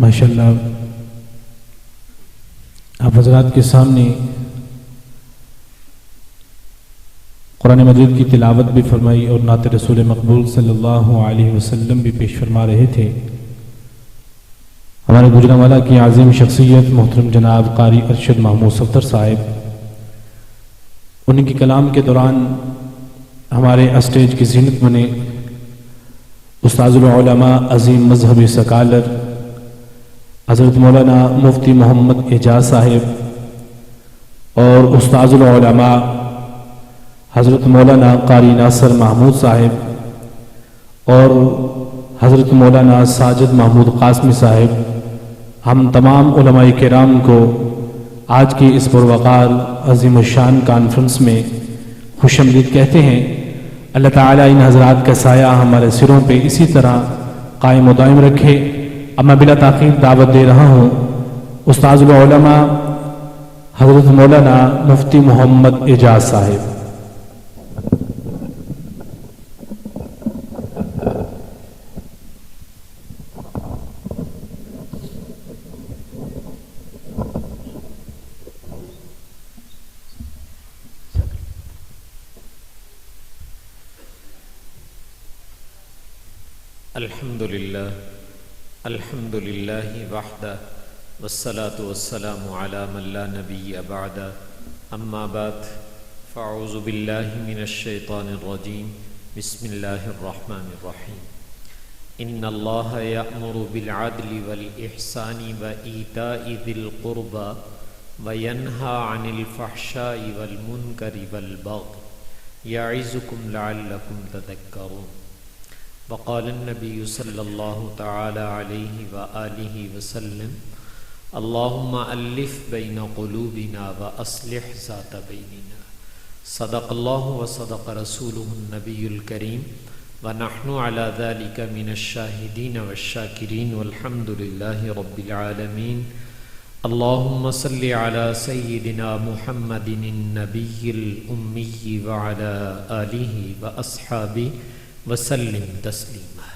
ماشاءاللہ آپ حضرات کے سامنے قرآن مجید کی تلاوت بھی فرمائی اور نعت رسول مقبول صلی اللہ علیہ وسلم بھی پیش فرما رہے تھے۔ ہمارے گجرانوالہ کی عظیم شخصیت محترم جناب قاری ارشد محمود صفدر صاحب، ان کی کلام کے دوران ہمارے اسٹیج کی زینت بنے استاذ العلماء عظیم مذہبی سکالر حضرت مولانا مفتی محمد اعجاز صاحب اور استاذ العلماء حضرت مولانا قاری ناصر محمود صاحب اور حضرت مولانا ساجد محمود قاسمی صاحب، ہم تمام علماء کرام کو آج کی اس پروقار عظیم الشان کانفرنس میں خوش آمدید کہتے ہیں۔ اللہ تعالیٰ ان حضرات کا سایہ ہمارے سروں پہ اسی طرح قائم و دائم رکھے۔ اب میں بلا تاخیر دعوت دے رہا ہوں استاذ العلماء حضرت مولانا مفتی محمد اعجاز صاحب۔ الحمد للہ وحدہ والصلاة والسلام علی من لا نبی بعد، اما بعد فاعوذ باللہ من الشیطان الرجیم، بسم اللہ الرحمن الرحیم۔ ان اللہ یأمر بالعدل والإحسان وإیتاء ذی القربى وینہی عن الفحشاء والمنکر والبغی یعظکم لعلکم تذکرون۔ وقال النبی صلی اللہ تعالی علیہ وآلہ وسلم اللہم الف بین قلوبنا واصلح ذات بیننا۔ صدق اللہ وصدق رسولہ النبی الکریم ونحن علی ذلک من الشاہدین والشاکرین والحمد للہ رب العالمین۔ اللہم صل علی سیدنا محمد النبی الامی وعلی آلہ واصحابہ وسلم تسلیما۔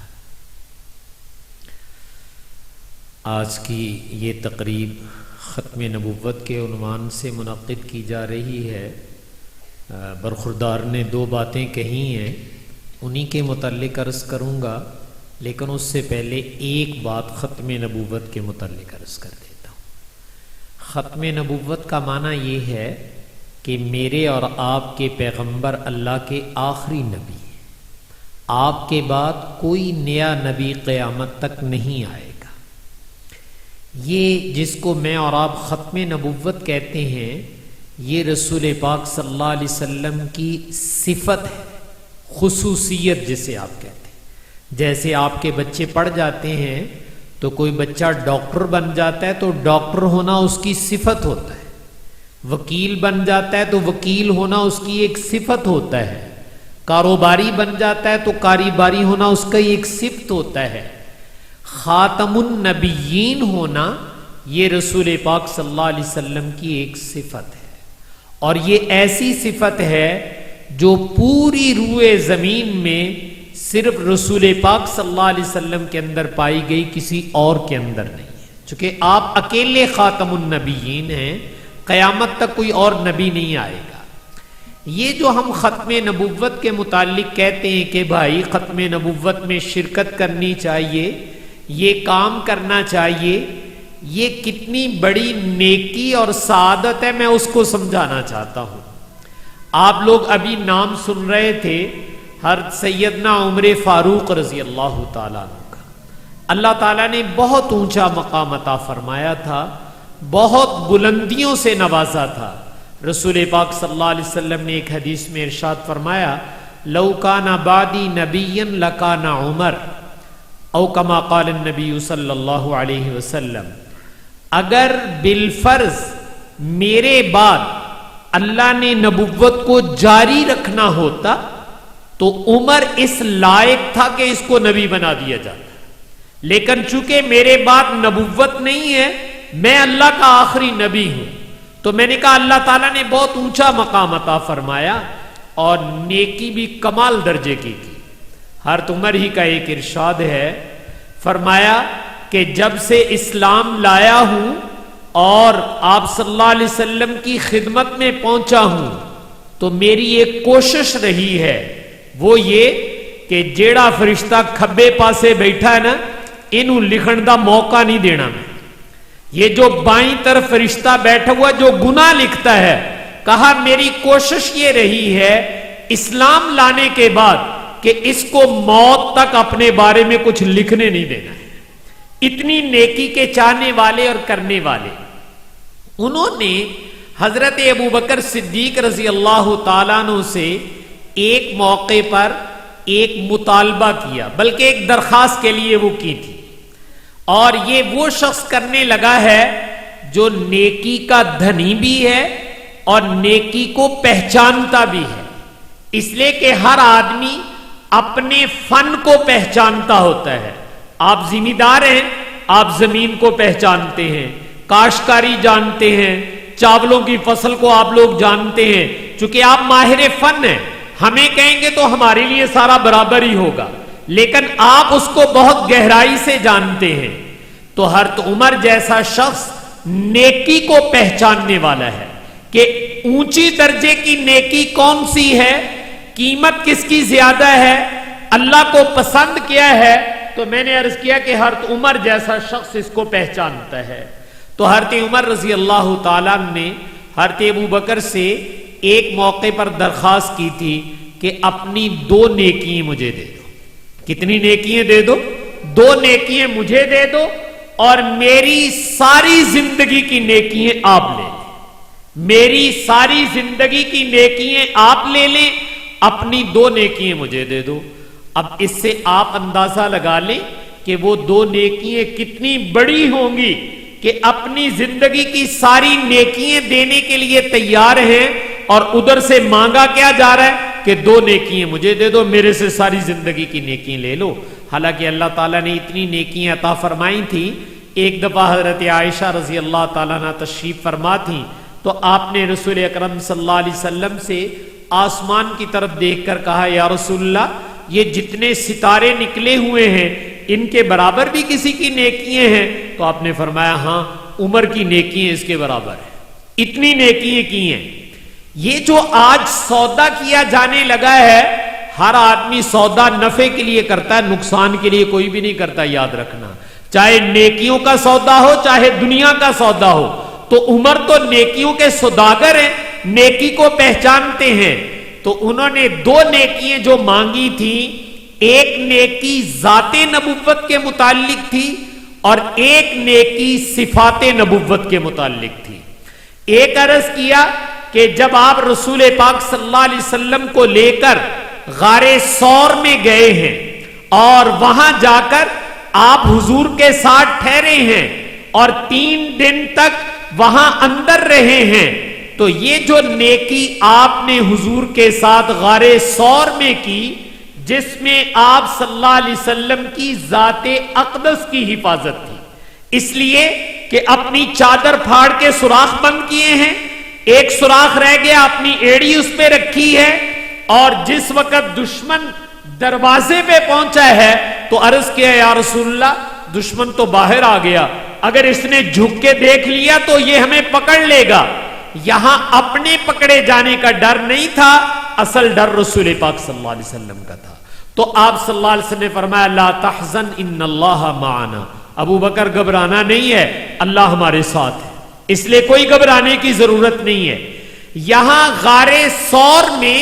آج کی یہ تقریب ختم نبوت کے عنوان سے منعقد کی جا رہی ہے۔ برخوردار نے دو باتیں کہی ہیں، انہی کے متعلق عرض کروں گا، لیکن اس سے پہلے ایک بات ختم نبوت کے متعلق عرض کر دیتا ہوں۔ ختم نبوت کا معنی یہ ہے کہ میرے اور آپ کے پیغمبر اللہ کے آخری نبی، آپ کے بعد کوئی نیا نبی قیامت تک نہیں آئے گا۔ یہ جس کو میں اور آپ ختم نبوت کہتے ہیں، یہ رسول پاک صلی اللہ علیہ وسلم کی صفت ہے، خصوصیت جسے آپ کہتے ہیں۔ جیسے آپ کے بچے پڑھ جاتے ہیں تو کوئی بچہ ڈاکٹر بن جاتا ہے تو ڈاکٹر ہونا اس کی صفت ہوتا ہے، وکیل بن جاتا ہے تو وکیل ہونا اس کی ایک صفت ہوتا ہے، کاروباری بن جاتا ہے تو کاروباری ہونا اس کا ایک صفت ہوتا ہے۔ خاتم النبیین ہونا یہ رسول پاک صلی اللہ علیہ وسلم کی ایک صفت ہے، اور یہ ایسی صفت ہے جو پوری روئے زمین میں صرف رسول پاک صلی اللہ علیہ وسلم کے اندر پائی گئی، کسی اور کے اندر نہیں ہے۔ چونکہ آپ اکیلے خاتم النبیین ہیں، قیامت تک کوئی اور نبی نہیں آئے گا۔ یہ جو ہم ختم نبوت کے متعلق کہتے ہیں کہ بھائی ختم نبوت میں شرکت کرنی چاہیے، یہ کام کرنا چاہیے، یہ کتنی بڑی نیکی اور سعادت ہے، میں اس کو سمجھانا چاہتا ہوں۔ آپ لوگ ابھی نام سن رہے تھے ہر سیدنا عمر فاروق رضی اللہ تعالیٰ عنہ کا۔ اللہ تعالیٰ نے بہت اونچا مقام عطا فرمایا تھا، بہت بلندیوں سے نوازا تھا۔ رسول پاک صلی اللہ علیہ وسلم نے ایک حدیث میں ارشاد فرمایا لو کان بعدی نبی لکان عمر، او کما قال النبی صلی اللہ علیہ وسلم، اگر بالفرض میرے بعد اللہ نے نبوت کو جاری رکھنا ہوتا تو عمر اس لائق تھا کہ اس کو نبی بنا دیا جاتا، لیکن چونکہ میرے بعد نبوت نہیں ہے، میں اللہ کا آخری نبی ہوں، تو میں نے کہا اللہ تعالیٰ نے بہت اونچا مقام عطا فرمایا اور نیکی بھی کمال درجے کی۔ حضرت عمر ہی کا ایک ارشاد ہے، فرمایا کہ جب سے اسلام لایا ہوں اور آپ صلی اللہ علیہ وسلم کی خدمت میں پہنچا ہوں تو میری ایک کوشش رہی ہے، وہ یہ کہ جیڑا فرشتہ کھبے پاسے بیٹھا ہے نا، انہوں لکھن دا موقع نہیں دینا میں۔ یہ جو بائیں طرف فرشتہ بیٹھا ہوا جو گناہ لکھتا ہے، کہا میری کوشش یہ رہی ہے اسلام لانے کے بعد کہ اس کو موت تک اپنے بارے میں کچھ لکھنے نہیں دینا ہے۔ اتنی نیکی کے چاہنے والے اور کرنے والے، انہوں نے حضرت ابوبکر صدیق رضی اللہ تعالیٰ عنہ سے ایک موقع پر ایک مطالبہ کیا، بلکہ ایک درخواست کے لیے وہ کی تھی، اور یہ وہ شخص کرنے لگا ہے جو نیکی کا دھنی بھی ہے اور نیکی کو پہچانتا بھی ہے، اس لیے کہ ہر آدمی اپنے فن کو پہچانتا ہوتا ہے۔ آپ ذمہ دار ہیں، آپ زمین کو پہچانتے ہیں، کاشتکاری جانتے ہیں، چاولوں کی فصل کو آپ لوگ جانتے ہیں، چونکہ آپ ماہر فن ہیں، ہمیں کہیں گے تو ہمارے لیے سارا برابر ہی ہوگا، لیکن آپ اس کو بہت گہرائی سے جانتے ہیں۔ تو حضرت عمر جیسا شخص نیکی کو پہچاننے والا ہے کہ اونچی درجے کی نیکی کون سی ہے، قیمت کس کی زیادہ ہے، اللہ کو پسند کیا ہے، تو میں نے عرض کیا کہ حضرت عمر جیسا شخص اس کو پہچانتا ہے۔ تو حضرت عمر رضی اللہ تعالیٰ نے حضرت ابوبکر سے ایک موقع پر درخواست کی تھی کہ اپنی 2 نیکیاں مجھے دے دو۔ کتنی نیکیاں دے دو؟ 2 نیکیاں مجھے دے دو اور میری ساری زندگی کی نیکیاں آپ لے لیں، میری ساری زندگی کی نیکیاں آپ لے لیں، اپنی 2 نیکیاں مجھے دے دو۔ اب اس سے آپ اندازہ لگا لیں کہ وہ 2 نیکیاں کتنی بڑی ہوں گی کہ اپنی زندگی کی ساری نیکیاں دینے کے لیے تیار ہیں، اور ادھر سے مانگا کیا جا رہا ہے کہ 2 نیکیاں مجھے دے دو، میرے سے ساری زندگی کی نیکیاں لے لو۔ حالانکہ اللہ تعالیٰ نے اتنی نیکیاں عطا فرمائی تھی۔ ایک دفعہ حضرت عائشہ رضی اللہ تعالیٰ عنہ تشریف فرما تھی تو آپ نے رسول اکرم صلی اللہ علیہ وسلم سے آسمان کی طرف دیکھ کر کہا، یا رسول اللہ، یہ جتنے ستارے نکلے ہوئے ہیں ان کے برابر بھی کسی کی نیکیاں ہیں؟ تو آپ نے فرمایا ہاں، عمر کی نیکیاں اس کے برابر ہیں، اتنی نیکیاں کی ہیں۔ یہ جو آج سودا کیا جانے لگا ہے، ہر آدمی سودا نفع کے لیے کرتا ہے، نقصان کے لیے کوئی بھی نہیں کرتا، یاد رکھنا، چاہے نیکیوں کا سودا ہو چاہے دنیا کا سودا ہو۔ تو عمر تو نیکیوں کے سوداگر ہیں، نیکی کو پہچانتے ہیں۔ تو انہوں نے 2 نیکیاں جو مانگی تھی، ایک نیکی ذات نبوت کے متعلق تھی اور ایک نیکی صفات نبوت کے متعلق تھی۔ ایک عرض کیا کہ جب آپ رسول پاک صلی اللہ علیہ وسلم کو لے کر غار ثور میں گئے ہیں اور وہاں جا کر آپ حضور کے ساتھ ٹھہرے ہیں اور 3 دن تک وہاں اندر رہے ہیں، تو یہ جو نیکی آپ نے حضور کے ساتھ غار ثور میں کی، جس میں آپ صلی اللہ علیہ وسلم کی ذات اقدس کی حفاظت تھی، اس لیے کہ اپنی چادر پھاڑ کے سوراخ بند کیے ہیں، ایک سوراخ رہ گیا، اپنی ایڑی اس پہ رکھی ہے، اور جس وقت دشمن دروازے پہ پہنچا ہے تو عرض کیا، یا رسول اللہ، دشمن تو باہر آ گیا، اگر اس نے جھک کے دیکھ لیا تو یہ ہمیں پکڑ لے گا۔ یہاں اپنے پکڑے جانے کا ڈر نہیں تھا، اصل ڈر رسول پاک صلی اللہ علیہ وسلم کا تھا۔ تو آپ صلی اللہ علیہ وسلم نے فرمایا، لا تحزن ان اللہ معنا، ابو بکر گھبرانا نہیں ہے، اللہ ہمارے ساتھ ہے، اس لیے کوئی گھبرانے کی ضرورت نہیں ہے۔ یہاں غار ثور میں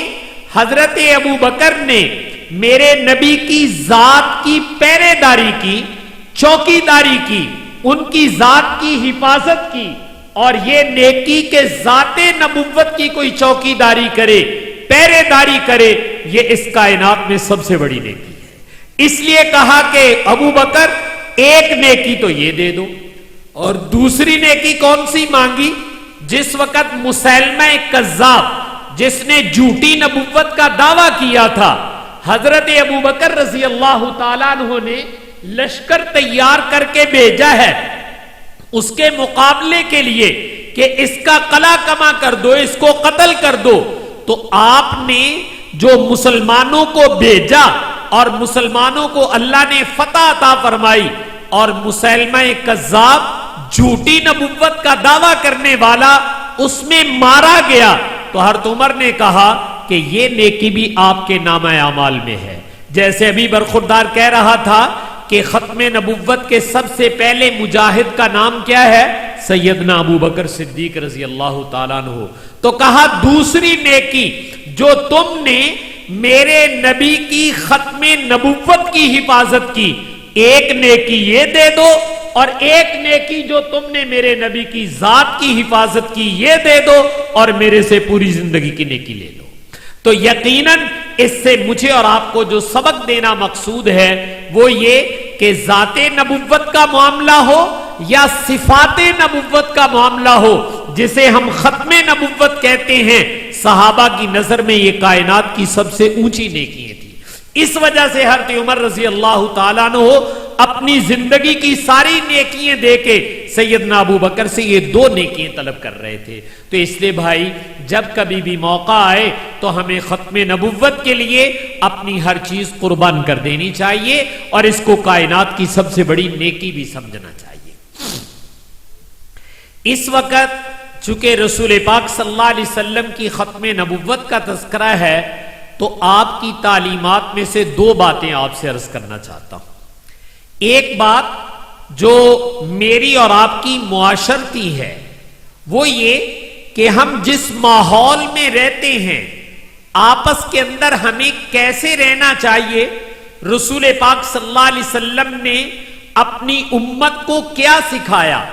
حضرت ابو بکر نے میرے نبی کی ذات کی پہرے داری کی، چوکی داری کی، ان کی ذات کی حفاظت کی، اور یہ نیکی کے ذات نبوت کی کوئی چوکی داری کرے، پہرے داری کرے، یہ اس کائنات میں سب سے بڑی نیکی ہے۔ اس لیے کہا کہ ابو بکر ایک نیکی تو یہ دے دو، اور دوسری نیکی کون سی مانگی؟ جس وقت مسیلمہ کذاب، جس نے جھوٹی نبوت کا دعویٰ کیا تھا، حضرت ابو بکر رضی اللہ تعالیٰ عنہ نے لشکر تیار کر کے بھیجا ہے اس کے مقابلے کے لیے کہ اس کا قلع کما کر دو، اس کو قتل کر دو۔ تو آپ نے جو مسلمانوں کو بھیجا اور مسلمانوں کو اللہ نے فتح عطا فرمائی، اور مسیلمہ کذاب جھوٹی نبوت کا دعویٰ کرنے والا اس میں مارا گیا تو حضرت عمر نے کہا کہ یہ نیکی بھی آپ کے نامہ اعمال میں ہے. جیسے ابھی برخوردار کہہ رہا تھا کہ ختم نبوت کے سب سے پہلے مجاہد کا نام کیا ہے؟ سیدنا ابو بکر صدیق رضی اللہ تعالیٰ عنہ. تو کہا دوسری نیکی جو تم نے میرے نبی کی ختم نبوت کی حفاظت کی، ایک نیکی یہ دے دو، اور ایک نیکی جو تم نے میرے نبی کی ذات کی حفاظت کی یہ دے دو، اور میرے سے پوری زندگی کی نیکی لے لو. تو یقیناً اس سے مجھے اور آپ کو جو سبق دینا مقصود ہے وہ یہ کہ ذات نبوت کا معاملہ ہو یا صفات نبوت کا معاملہ ہو، جسے ہم ختم نبوت کہتے ہیں، صحابہ کی نظر میں یہ کائنات کی سب سے اونچی نیکیاں تھی. اس وجہ سے حضرت عمر رضی اللہ تعالیٰ عنہ اپنی زندگی کی ساری نیکیاں دے کے سیدنا ابو بکر سے یہ دو نیکیاں طلب کر رہے تھے. تو اس لیے بھائی جب کبھی بھی موقع آئے تو ہمیں ختم نبوت کے لیے اپنی ہر چیز قربان کر دینی چاہیے، اور اس کو کائنات کی سب سے بڑی نیکی بھی سمجھنا چاہیے. اس وقت چونکہ رسول پاک صلی اللہ علیہ وسلم کی ختم نبوت کا تذکرہ ہے تو آپ کی تعلیمات میں سے دو باتیں آپ سے عرض کرنا چاہتا ہوں. ایک بات جو میری اور آپ کی معاشرتی ہے وہ یہ کہ ہم جس ماحول میں رہتے ہیں آپس کے اندر ہمیں کیسے رہنا چاہیے. رسول پاک صلی اللہ علیہ وسلم نے اپنی امت کو کیا سکھایا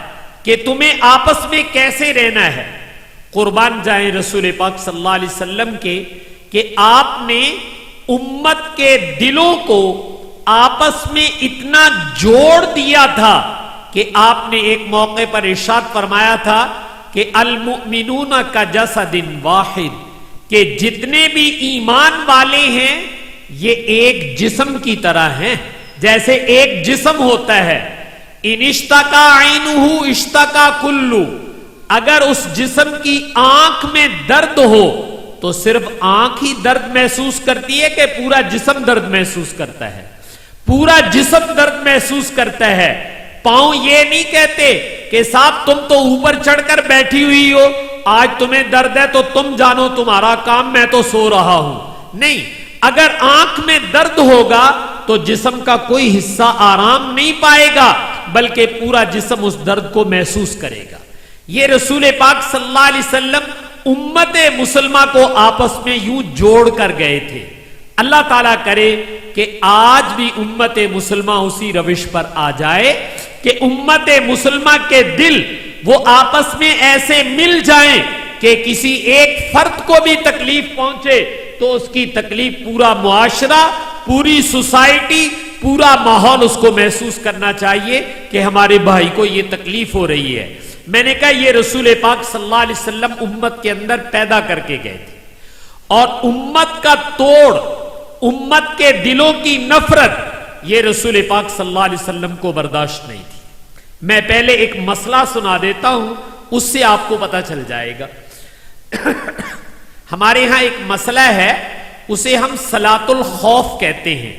کہ تمہیں آپس میں کیسے رہنا ہے. قربان جائیں رسول پاک صلی اللہ علیہ وسلم کے کہ آپ نے امت کے دلوں کو آپس میں اتنا جوڑ دیا تھا کہ آپ نے ایک موقع پر ارشاد فرمایا تھا کہ المؤمنون کا جسد واحد، کہ جتنے بھی ایمان والے ہیں یہ ایک جسم کی طرح ہیں. جیسے ایک جسم ہوتا ہے، ان اشتکا عینہ اشتکا کلو، اگر اس جسم کی آنکھ میں درد ہو تو صرف آنکھ ہی درد محسوس کرتی ہے کہ پورا جسم درد محسوس کرتا ہے؟ پورا جسم درد محسوس کرتا ہے. پاؤں یہ نہیں کہتے کہ صاحب تم تو اوپر چڑھ کر بیٹھی ہوئی ہو، آج تمہیں درد ہے تو تم جانو تمہارا کام، میں تو سو رہا ہوں. نہیں، اگر آنکھ میں درد ہوگا تو جسم کا کوئی حصہ آرام نہیں پائے گا بلکہ پورا جسم اس درد کو محسوس کرے گا. یہ رسول پاک صلی اللہ علیہ وسلم امت مسلمہ کو آپس میں یوں جوڑ کر گئے تھے. اللہ تعالیٰ کرے کہ آج بھی امت مسلمہ اسی روش پر آ جائے کہ امت مسلمہ کے دل وہ آپس میں ایسے مل جائیں کہ کسی ایک فرد کو بھی تکلیف پہنچے تو اس کی تکلیف پورا معاشرہ، پوری سوسائٹی، پورا ماحول اس کو محسوس کرنا چاہیے کہ ہمارے بھائی کو یہ تکلیف ہو رہی ہے. میں نے کہا یہ رسول پاک صلی اللہ علیہ وسلم امت کے اندر پیدا کر کے گئے تھے، اور امت کا توڑ، امت کے دلوں کی نفرت یہ رسول پاک صلی اللہ علیہ وسلم کو برداشت نہیں تھی. میں پہلے ایک مسئلہ سنا دیتا ہوں، اس سے آپ کو پتہ چل جائے گا. ہمارے ہاں ایک مسئلہ ہے، اسے ہم صلاۃ الخوف کہتے ہیں.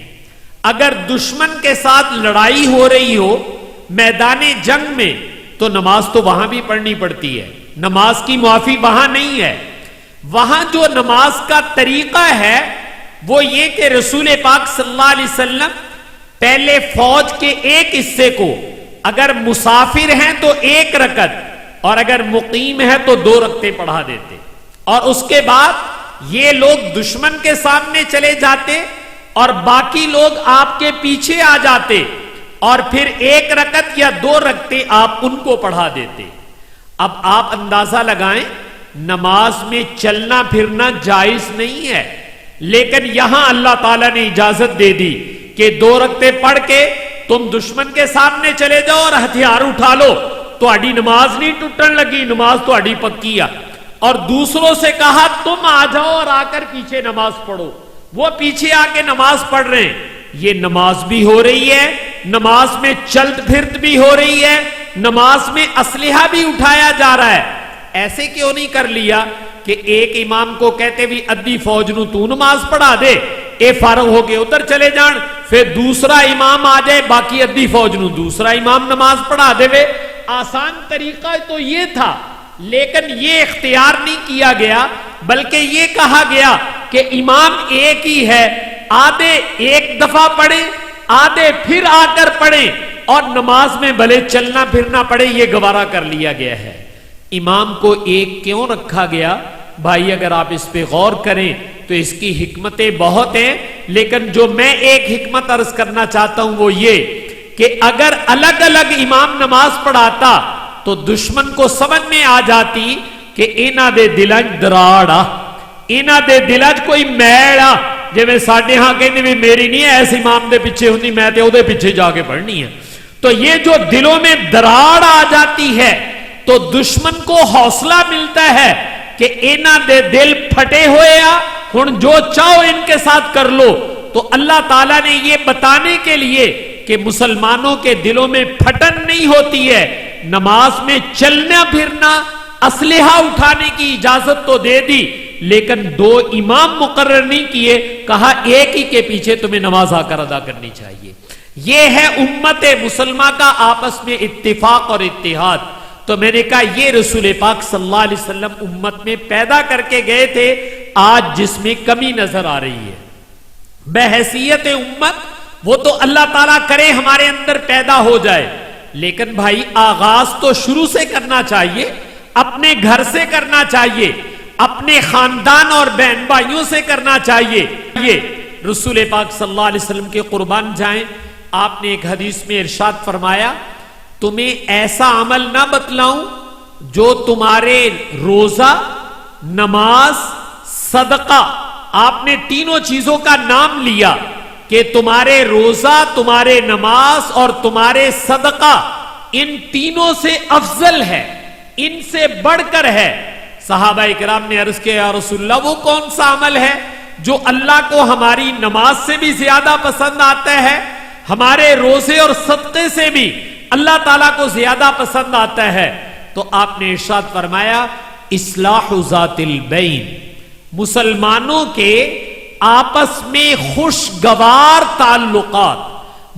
اگر دشمن کے ساتھ لڑائی ہو رہی ہو میدان جنگ میں تو نماز تو وہاں بھی پڑھنی پڑتی ہے، نماز کی معافی وہاں نہیں ہے. وہاں جو نماز کا طریقہ ہے وہ یہ کہ رسول پاک صلی اللہ علیہ وسلم پہلے فوج کے ایک حصے کو اگر مسافر ہیں تو 1 رکعت اور اگر مقیم ہے تو 2 رکعتیں پڑھا دیتے، اور اس کے بعد یہ لوگ دشمن کے سامنے چلے جاتے اور باقی لوگ آپ کے پیچھے آ جاتے اور پھر 1 رکعت یا 2 رکعتیں آپ ان کو پڑھا دیتے. اب آپ اندازہ لگائیں نماز میں چلنا پھرنا جائز نہیں ہے، لیکن یہاں اللہ تعالیٰ نے اجازت دے دی کہ 2 رکعتیں پڑھ کے تم دشمن کے سامنے چلے جاؤ اور ہتھیار اٹھا لو، تہاڈی نماز نہیں ٹوٹن لگی، نماز تہاڈی پکی ہے. اور دوسروں سے کہا تم آ جاؤ اور آ کر پیچھے نماز پڑھو، وہ پیچھے آ کے نماز پڑھ رہے ہیں. یہ نماز بھی ہو رہی ہے، نماز میں چلت پھرت بھی ہو رہی ہے، نماز میں اسلحہ بھی اٹھایا جا رہا ہے. ایسے کیوں نہیں کر لیا کہ ایک امام کو کہتے بھی ادھی فوج نو تو نماز پڑھا دے، اے فارغ ہو کے ادھر چلے جان، پھر دوسرا امام آ جائے، باقی ادھی فوج نو دوسرا امام نماز پڑھا دے وے۔ آسان طریقہ تو یہ تھا، لیکن یہ اختیار نہیں کیا گیا، بلکہ یہ کہا گیا کہ امام ایک ہی ہے، آدھے ایک دفعہ پڑھیں، آدھے پھر آ کر پڑھیں، اور نماز میں بھلے چلنا پھرنا پڑے، یہ گوارا کر لیا گیا ہے۔ امام کو ایک کیوں رکھا گیا؟ بھائی اگر آپ اس پہ غور کریں تو اس کی حکمتیں بہت ہیں، لیکن جو میں ایک حکمت عرض کرنا چاہتا ہوں وہ یہ کہ اگر الگ الگ امام نماز پڑھاتا تو دشمن کو سمجھ میں آ جاتی کہ انہاں دے دلچ دراڑا، انہاں دے دلچ کوئی میڑا، جی میں ساڑھے ہاں کہنے بھی میری نہیں ہے، ایسے امام دے پیچھے ہوندی، میں تے او دے پیچھے جا کے پڑھنی ہے۔ تو یہ جو دلوں میں دراڑ آ جاتی ہے تو دشمن کو حوصلہ ملتا ہے کہ انہاں دے دل پھٹے ہوئے آ، ہن جو چاہو ان کے ساتھ کر لو۔ تو اللہ تعالیٰ نے یہ بتانے کے لیے کہ مسلمانوں کے دلوں میں پھٹن نہیں ہوتی ہے، نماز میں چلنا پھرنا، اسلحہ اٹھانے کی اجازت تو دے دی، لیکن دو امام مقرر نہیں کیے، کہا ایک ہی کے پیچھے تمہیں نماز آ کر ادا کرنی چاہیے۔ یہ ہے امت مسلمہ کا آپس میں اتفاق اور اتحاد۔ تو میں نے کہا یہ رسول پاک صلی اللہ علیہ وسلم امت میں پیدا کر کے گئے تھے، آج جس میں کمی نظر آ رہی ہے بحیثیت امت، وہ تو اللہ تعالیٰ کرے ہمارے اندر پیدا ہو جائے، لیکن بھائی آغاز تو شروع سے کرنا چاہیے، اپنے گھر سے کرنا چاہیے، اپنے خاندان اور بہن بھائیوں سے کرنا چاہیے۔ یہ رسول پاک صلی اللہ علیہ وسلم کے قربان جائیں، آپ نے ایک حدیث میں ارشاد فرمایا تمہیں ایسا عمل نہ بتلاؤں جو تمہارے روزہ، نماز، صدقہ، آپ نے تینوں چیزوں کا نام لیا کہ تمہارے روزہ، تمہارے نماز اور تمہارے صدقہ ان تینوں سے افضل ہے، ان سے بڑھ کر ہے۔ صحابہ اکرام نے عرض کیا یا رسول اللہ وہ کون سا عمل ہے جو اللہ کو ہماری نماز سے بھی زیادہ پسند آتا ہے، ہمارے روزے اور صدقے سے بھی اللہ تعالیٰ کو زیادہ پسند آتا ہے؟ تو آپ نے ارشاد فرمایا اصلاح ذات البین، مسلمانوں کے آپس میں خوشگوار تعلقات،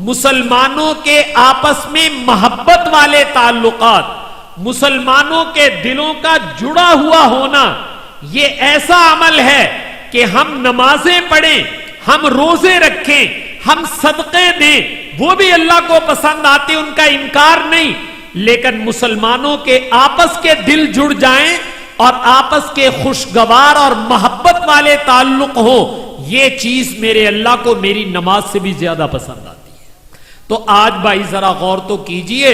مسلمانوں کے آپس میں محبت والے تعلقات، مسلمانوں کے دلوں کا جڑا ہوا ہونا، یہ ایسا عمل ہے کہ ہم نمازیں پڑھیں، ہم روزے رکھیں، ہم صدقے دیں، وہ بھی اللہ کو پسند آتے، ان کا انکار نہیں، لیکن مسلمانوں کے آپس کے دل جڑ جائیں اور آپس کے خوشگوار اور محبت والے تعلق ہو، یہ چیز میرے اللہ کو میری نماز سے بھی زیادہ پسند آتی ہے۔ تو آج بھائی ذرا غور تو کیجئے،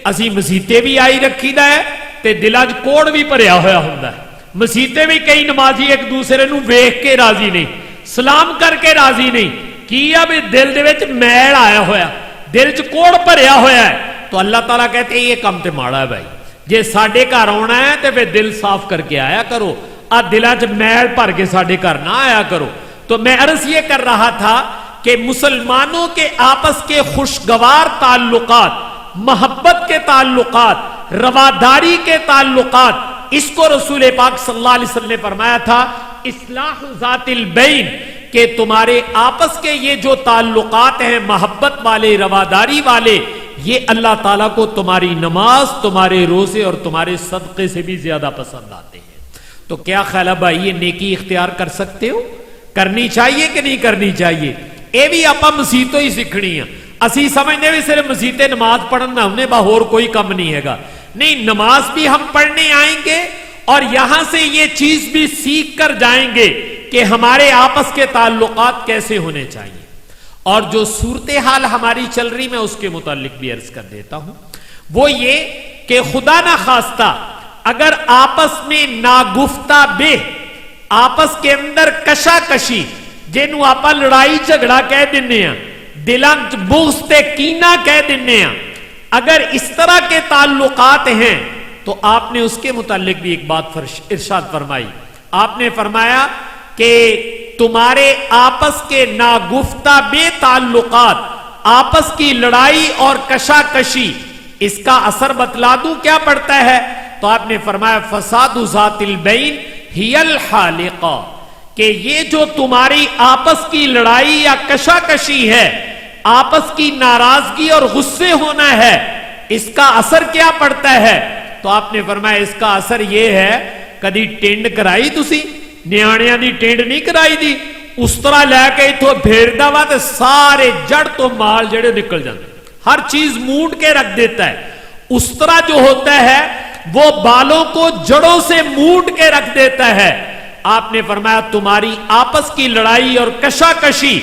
اسی مسیطے بھی آئی رکھی دا ہے تے دلاج کوڑ بھی پریا ہویا ہوندا ہے، مسیطے بھی کئی نمازی ایک دوسرے نو ویکھ کے راضی نہیں، سلام کر کے راضی نہیں، کیا بھی دل دے وچ میل آیا ہویا، دل چ کوڑ پریا ہویا ہے۔ تو اللہ تعالیٰ کہتے ہیں یہ کام تے ماڑا ہے بھائی، جے ساڈے گھر آنا ہے تے پھر دل صاف کر کے آیا کرو، آ دلاں چ میل بھر کے ساڈے گھر نہ آیا کرو۔ تو میں عرض یہ کر رہا تھا کہ مسلمانوں کے آپس کے خوشگوار تعلقات، محبت کے تعلقات، رواداری کے تعلقات، اس کو رسول پاک صلی اللہ علیہ وسلم نے فرمایا تھا اصلاح ذات البین، کہ تمہارے آپس کے یہ جو تعلقات ہیں محبت والے، رواداری والے، یہ اللہ تعالیٰ کو تمہاری نماز، تمہارے روزے اور تمہارے صدقے سے بھی زیادہ پسند آتے ہیں۔ تو کیا خیال ہے بھائی یہ نیکی اختیار کر سکتے ہو؟ کرنی چاہیے کہ نہیں کرنی چاہیے؟ اے بھی آپا مسیطوں ہی سکھنی ہے، اسی سمجھنے بھی صرف مسیطے نماز پڑھنا ہم نے باہور کوئی کم نہیں ہے گا، نہیں، نماز بھی ہم پڑھنے آئیں گے اور یہاں سے یہ چیز بھی سیکھ کر جائیں گے کہ ہمارے آپس کے تعلقات کیسے ہونے چاہیے۔ اور جو صورتحال ہماری چل رہی میں اس کے متعلق بھی عرض کر دیتا ہوں، وہ یہ کہ خدا نہ خواستہ اگر آپس میں ناگفتہ بے، آپس کے اندر کشاکشی، جنہوں آپا لڑائی جھگڑا کہہ دینے ہیں، دلانت بغض تے کینہ کہہ دینے ہیں، اگر اس طرح کے تعلقات ہیں تو آپ نے اس کے متعلق بھی ایک بات ارشاد فرمائی۔ آپ نے فرمایا کہ تمہارے آپس کے ناگفتہ بے تعلقات، آپس کی لڑائی اور کشاکشی، اس کا اثر بتلا دوں کیا پڑتا ہے؟ تو آپ نے فرمایا فساد ذات البین ہی الحالقہ، کہ یہ جو تمہاری آپس کی لڑائی یا کشاکشی ہے، آپس کی ناراضگی اور غصے ہونا ہے، اس کا اثر کیا پڑتا ہے؟ تو آپ نے فرمایا اس کا اثر یہ ہے، کدی ٹینڈ کرائی تسی؟ نیاڑیاں دی ٹینڈ نہیں کرائی دی؟ اس طرح لے کے اتھوں بھیڑدا وا تے سارے جڑ تو مال جڑے نکل جاندے، ہر چیز مونڈ کے رکھ دیتا ہے۔ اس طرح جو ہوتا ہے وہ بالوں کو جڑوں سے مونڈ کے رکھ دیتا ہے۔ آپ نے فرمایا تمہاری آپس کی لڑائی اور کشاکشی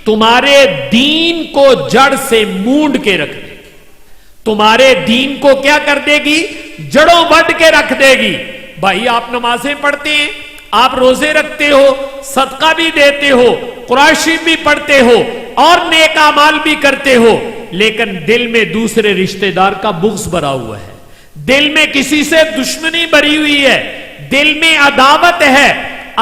تمہارے دین کو جڑ سے مونڈ کے رکھ دے گی، تمہارے دین کو کیا کر دے گی؟ جڑوں وڈ کے رکھ دے گی۔ بھائی آپ نمازیں پڑھتے ہیں، آپ روزے رکھتے ہو، صدقہ بھی دیتے ہو، قرآن شریف بھی پڑھتے ہو اور نیک اعمال بھی کرتے ہو، لیکن دل میں دوسرے رشتہ دار کا بغض بھرا ہوا ہے، دل میں کسی سے دشمنی بھری ہوئی ہے، دل میں عداوت ہے،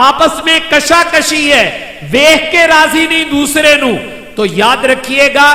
آپس میں کشاکشی ہے، ویکھ کے راضی نہیں دوسرے نو، تو یاد رکھیے گا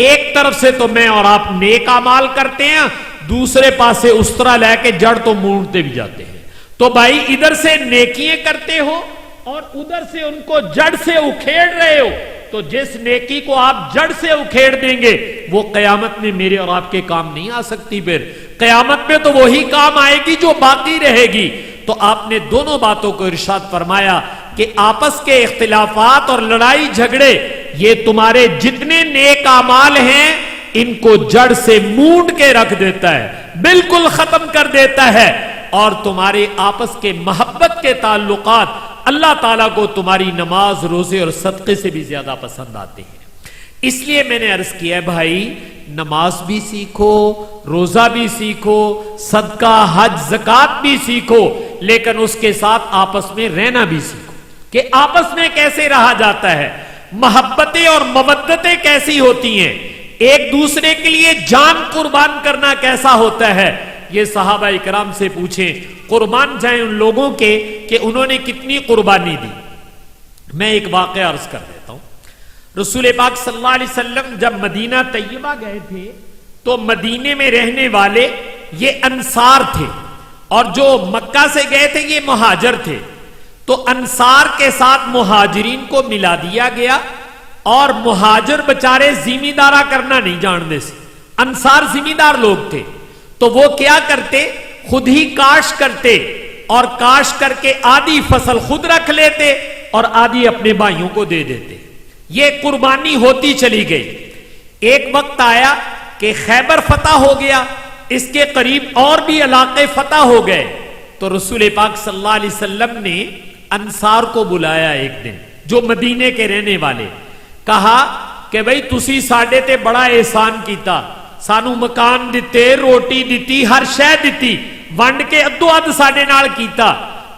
ایک طرف سے تو میں اور آپ نیک اعمال کرتے ہیں، دوسرے پاسے اس طرح لے کے جڑ تو مونڈتے بھی جاتے ہیں۔ تو بھائی ادھر سے نیکیاں کرتے ہو اور ادھر سے ان کو جڑ سے اکھیڑ رہے ہو، تو جس نیکی کو آپ جڑ سے اکھیڑ دیں گے وہ قیامت میں میرے اور آپ کے کام نہیں آ سکتی، پھر قیامت میں تو وہی کام آئے گی جو باقی رہے گی۔ تو آپ نے دونوں باتوں کو ارشاد فرمایا کہ آپس کے اختلافات اور لڑائی جھگڑے یہ تمہارے جتنے نیک اعمال ہیں ان کو جڑ سے مونڈ کے رکھ دیتا ہے، بالکل ختم کر دیتا ہے، اور تمہارے آپس کے محبت کے تعلقات اللہ تعالیٰ کو تمہاری نماز، روزے اور صدقے سے بھی زیادہ پسند آتے ہیں۔ اس لیے میں نے عرض کیا ہے بھائی نماز بھی سیکھو، روزہ بھی سیکھو، صدقہ، حج، زکوٰۃ بھی سیکھو، لیکن اس کے ساتھ آپس میں رہنا بھی سیکھو کہ آپس میں کیسے رہا جاتا ہے، محبتیں اور مودتیں کیسی ہوتی ہیں، ایک دوسرے کے لیے جان قربان کرنا کیسا ہوتا ہے۔ یہ صحابہ اکرام سے پوچھیں، قربان جائیں ان لوگوں کے کہ انہوں نے کتنی قربانی دی۔ میں ایک واقعہ عرض کر دیتا ہوں۔ رسول پاک صلی اللہ علیہ وسلم جب مدینہ طیبہ گئے تھے تو مدینے میں رہنے والے یہ انصار تھے، اور جو مکہ سے گئے تھے یہ مہاجر تھے، تو انصار کے ساتھ مہاجرین کو ملا دیا گیا، اور مہاجر بچارے ذمہ دارا کرنا نہیں جانتے سے، انصار ذمہ دار لوگ تھے، تو وہ کیا کرتے؟ خود ہی کاشت کرتے، اور کاشت کر کے آدھی فصل خود رکھ لیتے اور آدھی اپنے بھائیوں کو دے دیتے۔ یہ قربانی ہوتی چلی گئی۔ ایک وقت آیا کہ خیبر فتح ہو گیا، اس کے قریب اور بھی علاقے فتح ہو گئے، تو رسول پاک صلی اللہ علیہ وسلم نے انصار کو بلایا ایک دن، جو مدینے کے رہنے والے، کہا کہ بھئی تسی ساڈے تے بڑا احسان کیتا، سانو مکان دیتے، روٹی دیتی، ہر شے دیتی، ونڈ کے ادو اد ساڈے نال کیتا،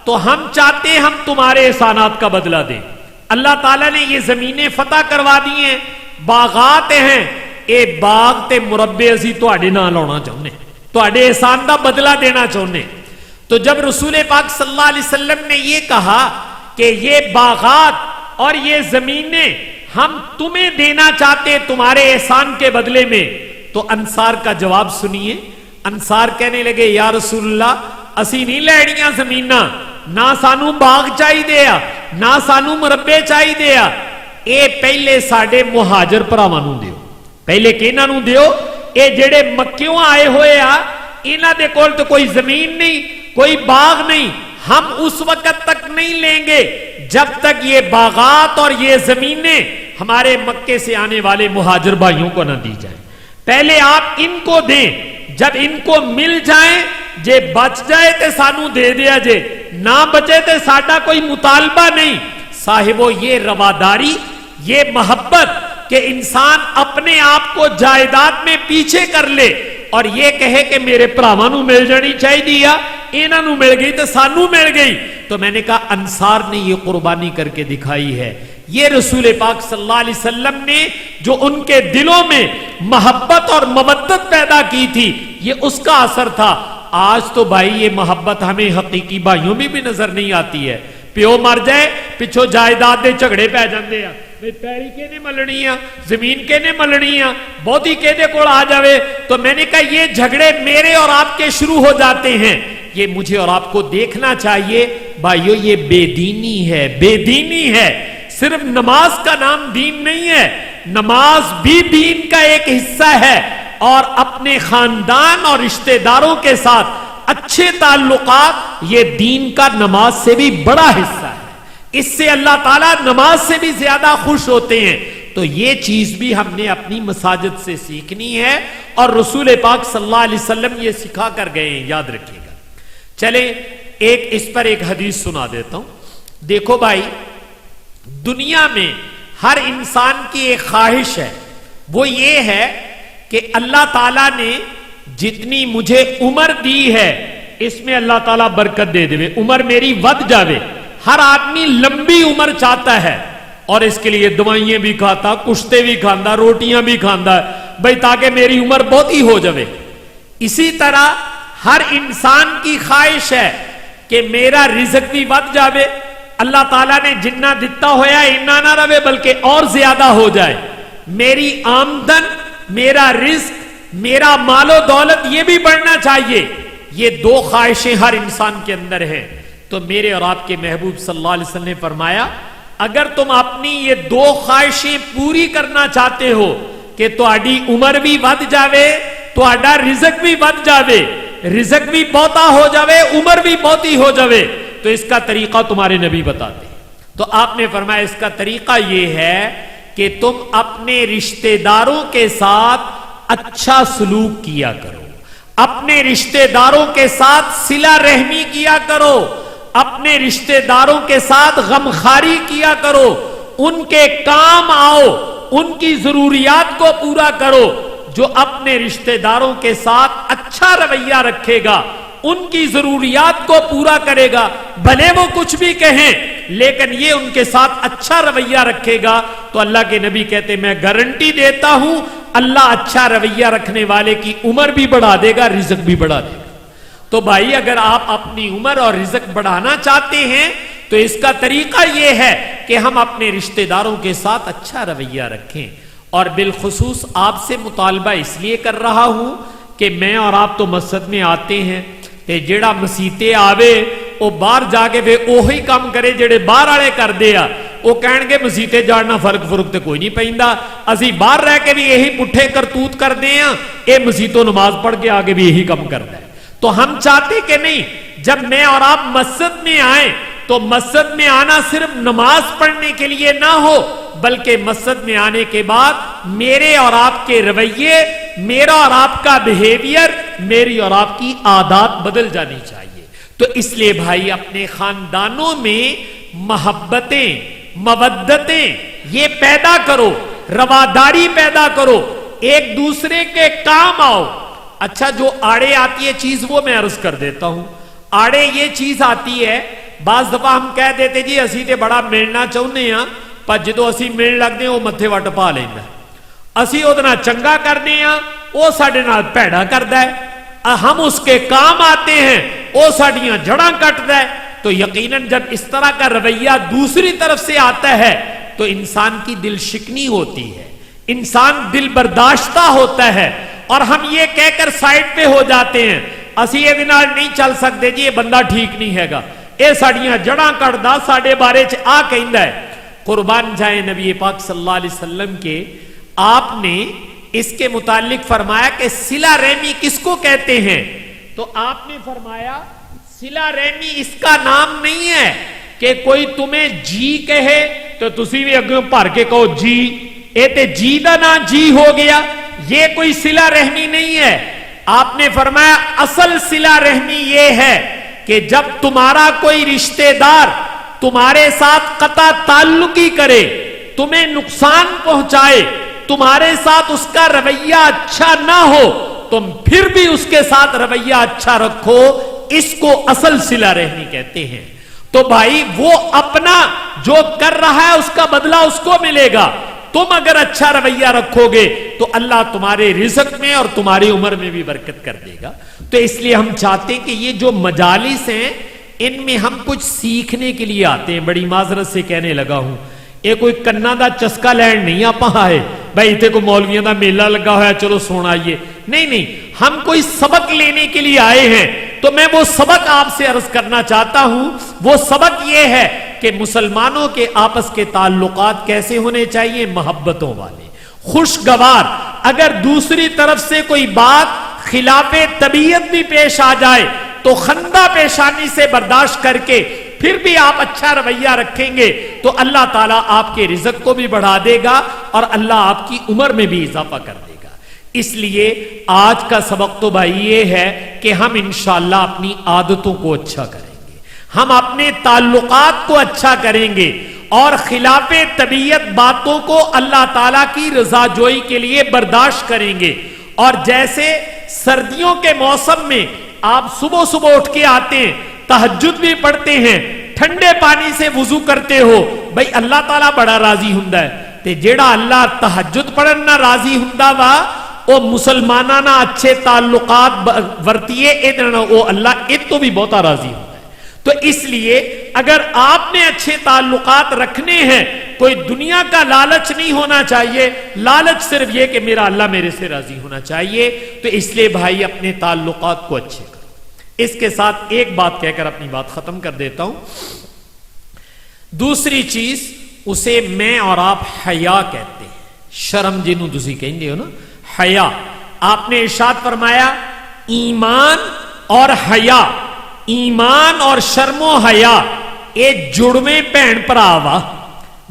تو ہم چاہتے ہیں ہم تمہارے احسانات کا بدلہ دیں۔ اللہ تعالیٰ نے یہ زمینیں فتح کروا دی ہیں، باغات ہیں، اے باغ تے مربے اسی تواڈے نال لانا چاہنے، تواڈے احسان دا بدلہ دینا چاہنے۔ تو جب رسول پاک صلی اللہ علیہ وسلم نے یہ کہا کہ یہ باغات اور یہ زمینیں ہم تمہیں دینا چاہتے تمہارے احسان کے بدلے میں، تو انصار کا جواب سنیے۔ انصار کہنے لگے یا رسول اللہ اسی نہیں لینیاں زمیناں، نہ سانو باغ چاہیے دیا، نہ سانو مربے چاہیے دیا، اے پہلے ساڈے مہاجر بھراواں نوں دیو، پہلے کہناں نوں دیو، اے جڑے مکیوں آئے ہوئے آ انہاں دے کول تو کوئی زمین نہیں، کوئی باغ نہیں، ہم اس وقت تک نہیں لیں گے جب تک یہ باغات اور یہ زمینیں ہمارے مکے سے آنے والے مہاجر بھائیوں کو نہ دی جائیں، پہلے آپ ان کو دیں، جب ان کو مل جائیں جے بچ جائے تے سانو دے دیا جے، نہ بچے تے ساڈا کوئی مطالبہ نہیں۔ صاحبو یہ رواداری، یہ محبت کہ انسان اپنے آپ کو جائیداد میں پیچھے کر لے اور یہ کہے کہ میرے بھراواں نوں مل جانی چاہیے، انہاں نوں مل گئی تو سانو مل گئی، تو میں نے کہا انصار نے یہ قربانی کر کے دکھائی ہے۔ یہ رسول پاک صلی اللہ علیہ وسلم نے جو ان کے دلوں میں محبت اور مودت پیدا کی تھی، یہ اس کا اثر تھا۔ آج تو بھائی یہ محبت ہمیں حقیقی بھائیوں میں بھی نظر نہیں آتی ہے۔ پیو مر جائے پچھو جائیداد دے جھگڑے پہ جاندے ہیں، پیری کہنے ملنی آ، زمین کہنے ملنی آ، بہتی کہنے کول آ جاوے، تو میں نے کہا یہ جھگڑے میرے اور آپ کے شروع ہو جاتے ہیں، یہ مجھے اور آپ کو دیکھنا چاہیے بھائیو یہ بے دینی ہے، بے دینی ہے۔ صرف نماز کا نام دین نہیں ہے، نماز بھی دین کا ایک حصہ ہے، اور اپنے خاندان اور رشتہ داروں کے ساتھ اچھے تعلقات یہ دین کا نماز سے بھی بڑا حصہ ہے۔ اس سے اللہ تعالیٰ نماز سے بھی زیادہ خوش ہوتے ہیں۔ تو یہ چیز بھی ہم نے اپنی مساجد سے سیکھنی ہے، اور رسول پاک صلی اللہ علیہ وسلم یہ سکھا کر گئے ہیں، یاد رکھیے گا۔ چلیں اس پر ایک حدیث سنا دیتا ہوں۔ دیکھو بھائی، دنیا میں ہر انسان کی ایک خواہش ہے، وہ یہ ہے کہ اللہ تعالیٰ نے جتنی مجھے عمر دی ہے اس میں اللہ تعالیٰ برکت دے دے، عمر میری ود جاوے۔ ہر آدمی لمبی عمر چاہتا ہے، اور اس کے لیے دوائیاں بھی کھاتا، کشتے بھی کھاندا، روٹیاں بھی کھاندا ہے بھائی تاکہ میری عمر بہت ہی ہو جاوے۔ اسی طرح ہر انسان کی خواہش ہے کہ میرا رزق بھی ود جاوے، اللہ تعالیٰ نے جنہ دتا ہویا انہ نہ رہے بلکہ اور زیادہ ہو جائے، میری آمدن، میرا رزق، میرا مال و دولت یہ بھی بڑھنا چاہیے۔ یہ دو خواہشیں ہر انسان کے اندر ہیں۔ تو میرے اور آپ کے محبوب صلی اللہ علیہ وسلم نے فرمایا اگر تم اپنی یہ دو خواہشیں پوری کرنا چاہتے ہو کہ تہاڈی عمر بھی ود جاوے، تہاڈا رزق بھی ود جاوے، رزق بھی بہتا ہو جاوے، عمر بھی بہتی ہو جاوے، تو اس کا طریقہ تمہارے نبی بتاتے ہیں۔ تو آپ نے فرمایا اس کا طریقہ یہ ہے کہ تم اپنے رشتہ داروں کے ساتھ اچھا سلوک کیا کرو، اپنے رشتہ داروں کے ساتھ صلہ رحمی کیا کرو، اپنے رشتہ داروں کے ساتھ غمخواری کیا کرو، ان کے کام آؤ، ان کی ضروریات کو پورا کرو۔ جو اپنے رشتہ داروں کے ساتھ اچھا رویہ رکھے گا، ان کی ضروریات کو پورا کرے گا، بھلے وہ کچھ بھی کہیں لیکن یہ ان کے ساتھ اچھا رویہ رکھے گا، تو اللہ کے نبی کہتے میں گارنٹی دیتا ہوں اللہ اچھا رویہ رکھنے والے کی عمر بھی بڑھا دے گا، رزق بھی بڑھا دے گا۔ تو بھائی اگر آپ اپنی عمر اور رزق بڑھانا چاہتے ہیں تو اس کا طریقہ یہ ہے کہ ہم اپنے رشتہ داروں کے ساتھ اچھا رویہ رکھیں۔ اور بالخصوص آپ سے مطالبہ اس لیے کر رہا ہوں کہ میں اور آپ تو مسجد میں آتے ہیں تے جیڑا مسیتے آوے وہ باہر جا کے پھر وہی کام کرے جڑے باہر والے کر دے آ، وہ کہن گے مسیتے جانا فرق تے کوئی نہیں پیندا، اسی باہر رہ کے بھی یہی پٹھے کرتوت کر دے ہاں، اے مسیتوں نماز پڑھ کے آگے بھی یہی کام کرتا ہے۔ تو ہم چاہتے کہ نہیں، جب میں اور آپ مسجد میں آئیں تو مسجد میں آنا صرف نماز پڑھنے کے لیے نہ ہو، بلکہ مسجد میں آنے کے بعد میرے اور آپ کے رویے، میرا اور آپ کا بیہیویئر، میری اور آپ کی عادات بدل جانی چاہیے۔ تو اس لیے بھائی اپنے خاندانوں میں محبتیں، مودتیں یہ پیدا کرو، رواداری پیدا کرو، ایک دوسرے کے کام آؤ۔ اچھا جو آڑے آتی ہے چیز وہ میں عرض کر دیتا ہوں۔ آڑے یہ چیز آتی ہے، بعض دفعہ ہم کہہ دیتے جی اسی تے بڑا ملنا چاہنے ہاں، پر جدو اسی ملن لگتے ہیں وہ متھے وٹ پا لینا، اسی ادنا چنگا کرنے ہاں وہ ساڈے نال پیڑا کردا ہے، ہم اس کے کام آتے ہیں وہ ساڈیاں جڑاں کٹدا ہے۔ تو یقیناً جب اس طرح کا رویہ دوسری طرف سے آتا ہے تو انسان کی دل شکنی ہوتی ہے، انسان دل برداشتہ ہوتا ہے، اور ہم یہ کہہ کر سائڈ پہ ہو جاتے ہیں اسی یہ دنال نہیں چل سکتے جی یہ بندہ ٹھیک نہیں ہے گا، اے ساڑیاں جڑاں کٹدا ساڑے بارے چ آ کہندا ہے۔ قربان جائے نبی پاک صلی اللہ علیہ وسلم کے، آپ نے اس کے متعلق فرمایا کہ صلہ رحمی کس کو کہتے ہیں؟ تو آپ نے فرمایا صلہ رحمی اس کا نام نہیں ہے کہ کوئی تمہیں جی کہے تو تسی بھی اگوں بھر کے کہو جی، اے تے جی دا نا جی ہو گیا، یہ کوئی صلہ رحمی نہیں ہے۔ آپ نے فرمایا اصل صلہ رحمی یہ ہے کہ جب تمہارا کوئی رشتہ دار تمہارے ساتھ قطع تعلقی کرے، تمہیں نقصان پہنچائے، تمہارے ساتھ اس کا رویہ اچھا نہ ہو، تم پھر بھی اس کے ساتھ رویہ اچھا رکھو، اس کو اصل صلہ رحمی کہتے ہیں۔ تو بھائی وہ اپنا جو کر رہا ہے اس کا بدلہ اس کو ملے گا، تم اگر اچھا رویہ رکھو گے تو اللہ تمہارے رزق میں اور تمہاری عمر میں بھی برکت کر دے گا۔ تو اس لیے ہم چاہتے ہیں کہ یہ جو مجالس ہیں ان میں ہم کچھ سیکھنے کے لیے آتے ہیں۔ بڑی معذرت سے کہنے لگا ہوں، یہ کوئی کنا دا چسکا لینڈ نہیں آپ ہے بھائی اتنے کوئی مولویاں دا میلہ لگا ہوا ہے چلو سونا آئیے، نہیں، ہم کوئی سبق لینے کے لیے آئے ہیں۔ تو میں وہ سبق آپ سے عرض کرنا چاہتا ہوں وہ سبق یہ ہے کہ مسلمانوں کے آپس کے تعلقات کیسے ہونے چاہیے، محبتوں والے، خوشگوار۔ اگر دوسری طرف سے کوئی بات خلاف طبیعت بھی پیش آ جائے تو خندہ پیشانی سے برداشت کر کے پھر بھی آپ اچھا رویہ رکھیں گے تو اللہ تعالیٰ آپ کے رزق کو بھی بڑھا دے گا اور اللہ آپ کی عمر میں بھی اضافہ کر دے گا۔ اس لیے آج کا سبق تو بھائی یہ ہے کہ ہم انشاءاللہ اپنی عادتوں کو اچھا کریں گے، ہم اپنے تعلقات کو اچھا کریں گے اور خلاف طبیعت باتوں کو اللہ تعالیٰ کی رضا جوئی کے لیے برداشت کریں گے۔ اور جیسے سردیوں کے موسم میں آپ صبح صبح اٹھ کے آتے ہیں، تہجد بھی پڑھتے ہیں، ٹھنڈے پانی سے وضو کرتے ہو، بھائی اللہ تعالیٰ بڑا راضی ہوندا ہے تے جیڑا اللہ تہجد پڑھن نہ راضی ہوندا وا او مسلماناں نہ اچھے تعلقات ورتیے ادھر او اللہ ات تو بھی بہتا راضی ہوندا ہے۔ تو اس لیے اگر آپ نے اچھے تعلقات رکھنے ہیں، کوئی دنیا کا لالچ نہیں ہونا چاہیے، لالچ صرف یہ کہ میرا اللہ میرے سے راضی ہونا چاہیے۔ تو اس لیے بھائی اپنے تعلقات کو اچھے کرو۔ اس کے ساتھ ایک بات کہہ کر اپنی بات ختم کر دیتا ہوں۔ دوسری چیز اسے میں اور آپ حیا کہتے ہیں، شرم جنوں تسی کہندے ہو نا، حیا۔ آپ نے ارشاد فرمایا ایمان اور حیا، ایمان اور شرم و حیا یہ جڑویں بہن بھرا وا،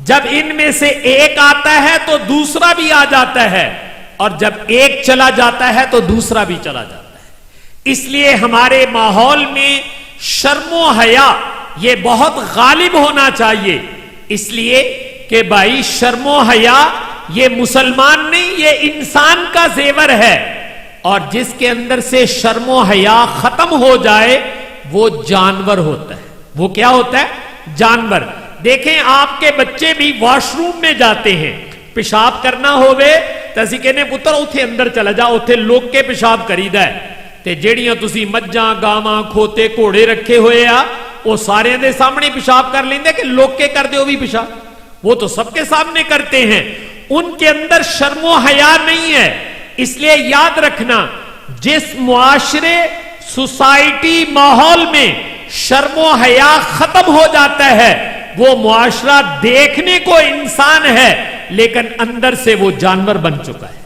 جب ان میں سے ایک آتا ہے تو دوسرا بھی آ جاتا ہے، اور جب ایک چلا جاتا ہے تو دوسرا بھی چلا جاتا ہے۔ اس لیے ہمارے ماحول میں شرم و حیا یہ بہت غالب ہونا چاہیے، اس لیے کہ بھائی شرم و حیا یہ مسلمان نہیں، یہ انسان کا زیور ہے، اور جس کے اندر سے شرم و حیا ختم ہو جائے وہ جانور ہوتا ہے۔ وہ کیا ہوتا ہے؟ جانور۔ دیکھیں آپ کے بچے بھی واش روم میں جاتے ہیں، پیشاب کرنا ہوئے تو اسی کہنے پتر اتھے اندر چلا جا، اتھے لوگ کے پیشاب کریدا ہے، تے جیڑیاں تسی مجھاں گاواں کھوتے گھوڑے رکھے ہوئے آ وہ سارے دے سامنے پیشاب کر لیندے کہ لوگ کے کر دے وہ بھی پیشاب، وہ تو سب کے سامنے کرتے ہیں۔ ان کے اندر شرم و حیا نہیں ہے۔ اس لیے یاد رکھنا، جس معاشرے سوسائٹی ماحول میں شرم و حیا ختم ہو جاتا ہے وہ معاشرہ دیکھنے کو انسان ہے لیکن اندر سے وہ جانور بن چکا ہے،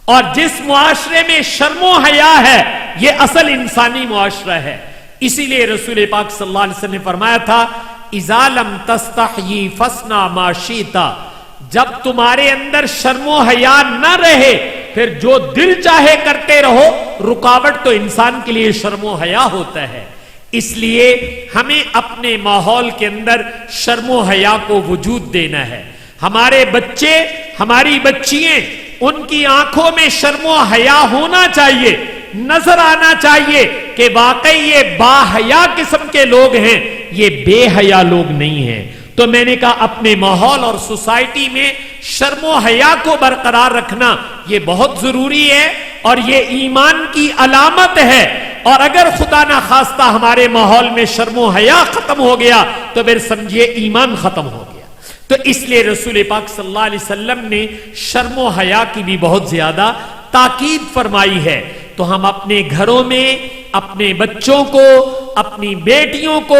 اور جس معاشرے میں شرم و حیا ہے یہ اصل انسانی معاشرہ ہے۔ اسی لیے رسول پاک صلی اللہ علیہ وسلم نے فرمایا تھا اذا لم تستحیی فاصنع ما شئت، جب تمہارے اندر شرم و حیا نہ رہے پھر جو دل چاہے کرتے رہو، رکاوٹ تو انسان کے لیے شرم و حیا ہوتا ہے۔ اس لیے ہمیں اپنے ماحول کے اندر شرم و حیا کو وجود دینا ہے۔ ہمارے بچے، ہماری بچیاں، ان کی آنکھوں میں شرم و حیا ہونا چاہیے، نظر آنا چاہیے کہ واقعی یہ با حیا قسم کے لوگ ہیں، یہ بے حیا لوگ نہیں ہیں۔ تو میں نے کہا اپنے ماحول اور سوسائٹی میں شرم و حیا کو برقرار رکھنا یہ بہت ضروری ہے، اور یہ ایمان کی علامت ہے۔ اور اگر خدا نہ خواستہ ہمارے ماحول میں شرم و حیا ختم ہو گیا تو پھر سمجھیے ایمان ختم ہو گیا۔ تو اس لیے رسول پاک صلی اللہ علیہ وسلم نے شرم و حیا کی بھی بہت زیادہ تاکید فرمائی ہے۔ تو ہم اپنے گھروں میں اپنے بچوں کو، اپنی بیٹیوں کو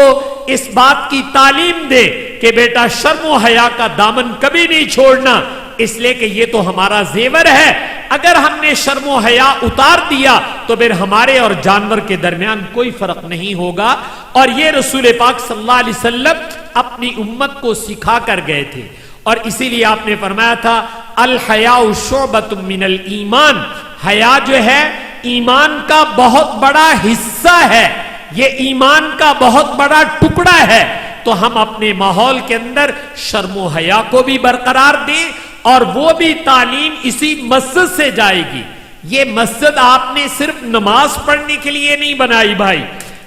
اس بات کی تعلیم دے کہ بیٹا شرم و حیا کا دامن کبھی نہیں چھوڑنا، اس لیے کہ یہ تو ہمارا زیور ہے۔ اگر ہم نے شرم و حیا اتار دیا تو پھر ہمارے اور جانور کے درمیان کوئی فرق نہیں ہوگا۔ اور یہ رسول پاک صلی اللہ علیہ وسلم اپنی امت کو سکھا کر گئے تھے، اور اسی لیے آپ نے فرمایا تھا الحیاء شعبۃ من الایمان، حیا جو ہے ایمان کا بہت بڑا حصہ ہے، یہ ایمان کا بہت بڑا ٹکڑا ہے۔ تو ہم اپنے ماحول کے اندر شرم و حیا کو بھی برقرار دیں، اور وہ بھی تعلیم اسی مسجد سے جائے گی۔ یہ مسجد آپ نے صرف نماز پڑھنے کے لیے نہیں بنائی بھائی،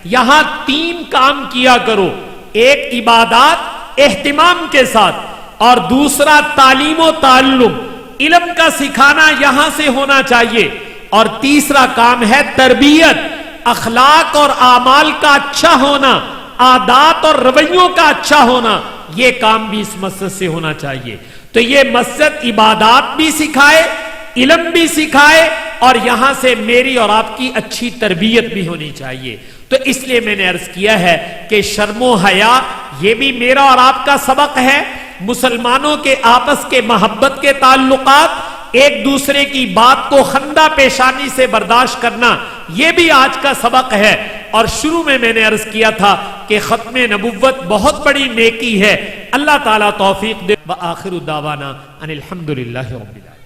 یہاں 3 کام کیا کرو، ایک عبادات اہتمام کے ساتھ، اور دوسرا تعلیم و تعلم، علم کا سکھانا یہاں سے ہونا چاہیے، اور تیسرا کام ہے تربیت، اخلاق اور اعمال کا اچھا ہونا، عادات اور رویوں کا اچھا ہونا، یہ کام بھی اس مسجد سے ہونا چاہیے۔ تو یہ مسجد عبادات بھی سکھائے، علم بھی سکھائے، اور یہاں سے میری اور آپ کی اچھی تربیت بھی ہونی چاہیے. تو اس لیے میں نے عرض کیا ہے کہ شرم و حیا یہ بھی میرا اور آپ کا سبق ہے. مسلمانوں کے آپس کے محبت کے تعلقات، ایک دوسرے کی بات کو خندہ پیشانی سے برداشت کرنا، یہ بھی آج کا سبق ہے. اور شروع میں نے عرض کیا تھا کہ ختم نبوت بہت بڑی نیکی ہے. اللہ تعالیٰ توفیق دے. وآخر دعوانا ان الحمدللہ رب العالمین.